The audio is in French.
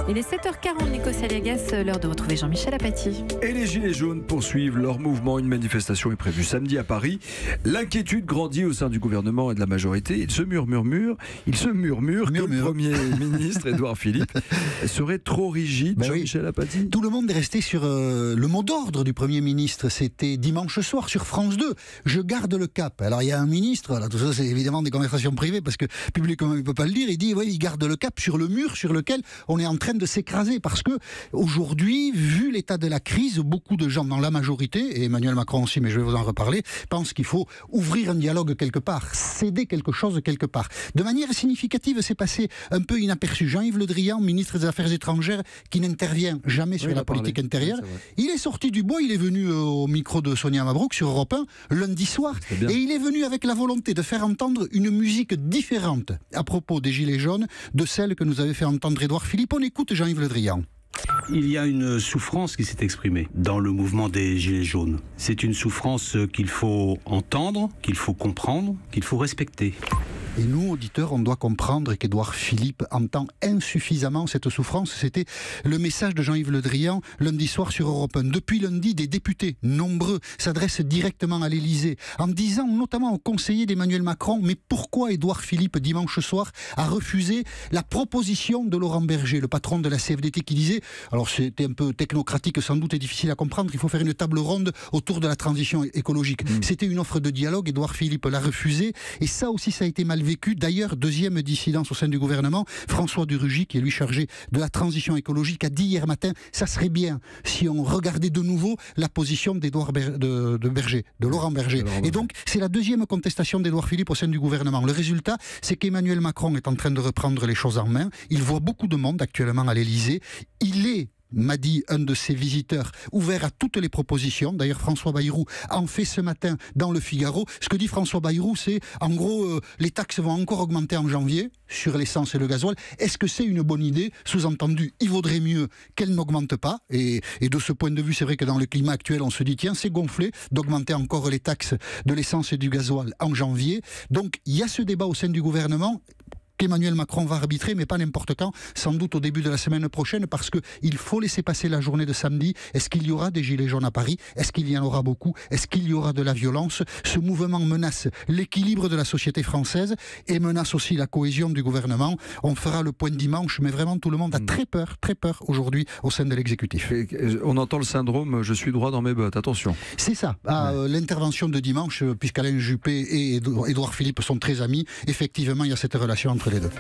Il est 7h40, Nico Saliagas, l'heure de retrouver Jean-Michel Apathy. Et les Gilets jaunes poursuivent leur mouvement. Une manifestation est prévue samedi à Paris. L'inquiétude grandit au sein du gouvernement et de la majorité. Il se murmure que le Premier ministre, Édouard Philippe, serait trop rigide. Jean-Michel Apathy. Tout le monde est resté sur le mot d'ordre du Premier ministre. C'était dimanche soir sur France 2. Je garde le cap. Alors il y a un ministre, tout ça c'est évidemment des conversations privées parce que publiquement il ne peut pas le dire. Il dit oui, il garde le cap sur le mur sur lequel on est en train de s'écraser, parce que aujourd'hui, vu l'état de la crise, beaucoup de gens dans la majorité, et Emmanuel Macron aussi, mais je vais vous en reparler, pensent qu'il faut ouvrir un dialogue quelque part, céder quelque chose quelque part. De manière significative, c'est passé un peu inaperçu. Jean-Yves Le Drian, ministre des Affaires étrangères, qui n'intervient jamais sur la politique intérieure, il est sorti du bois, il est venu au micro de Sonia Mabrouk sur Europe 1 lundi soir, et il est venu avec la volonté de faire entendre une musique différente à propos des Gilets jaunes de celle que nous avait fait entendre Édouard Philippe. On écoute Jean-Yves Le Drian. Il y a une souffrance qui s'est exprimée dans le mouvement des Gilets jaunes. C'est une souffrance qu'il faut entendre, qu'il faut comprendre, qu'il faut respecter. Et nous, auditeurs, on doit comprendre qu'Édouard Philippe entend insuffisamment cette souffrance. C'était le message de Jean-Yves Le Drian lundi soir sur Europe 1. Depuis lundi, des députés, nombreux, s'adressent directement à l'Élysée en disant notamment aux conseillers d'Emmanuel Macron, mais pourquoi Édouard Philippe, dimanche soir, a refusé la proposition de Laurent Berger, le patron de la CFDT, qui disait, alors c'était un peu technocratique sans doute et difficile à comprendre, il faut faire une table ronde autour de la transition écologique. C'était une offre de dialogue, Édouard Philippe l'a refusé, et ça aussi ça a été mal vécu. D'ailleurs, deuxième dissidence au sein du gouvernement, François de Rugy, qui est lui chargé de la transition écologique, a dit hier matin, ça serait bien si on regardait de nouveau la position de Laurent Berger. Et donc, c'est la deuxième contestation d'Édouard Philippe au sein du gouvernement. Le résultat, c'est qu'Emmanuel Macron est en train de reprendre les choses en main. Il voit beaucoup de monde actuellement à l'Élysée. Il est, m'a dit un de ses visiteurs, ouvert à toutes les propositions. D'ailleurs, François Bayrou en fait ce matin dans Le Figaro. Ce que dit François Bayrou, c'est en gros, les taxes vont encore augmenter en janvier sur l'essence et le gasoil. Est-ce que c'est une bonne idée? Sous-entendu, il vaudrait mieux qu'elle n'augmente pas. Et de ce point de vue, c'est vrai que dans le climat actuel, on se dit, tiens, c'est gonflé d'augmenter encore les taxes de l'essence et du gasoil en janvier. Donc, il y a ce débat au sein du gouvernement qu'Emmanuel Macron va arbitrer, mais pas n'importe quand, sans doute au début de la semaine prochaine, parce qu'il faut laisser passer la journée de samedi. Est-ce qu'il y aura des gilets jaunes à Paris? Est-ce qu'il y en aura beaucoup? Est-ce qu'il y aura de la violence? Ce mouvement menace l'équilibre de la société française et menace aussi la cohésion du gouvernement. On fera le point dimanche, mais vraiment tout le monde a très peur aujourd'hui au sein de l'exécutif. On entend le syndrome « je suis droit dans mes bottes », attention. C'est ça. L'intervention de dimanche, puisqu'Alain Juppé et Édouard Philippe sont très amis, effectivement il y a cette relation entre les deux.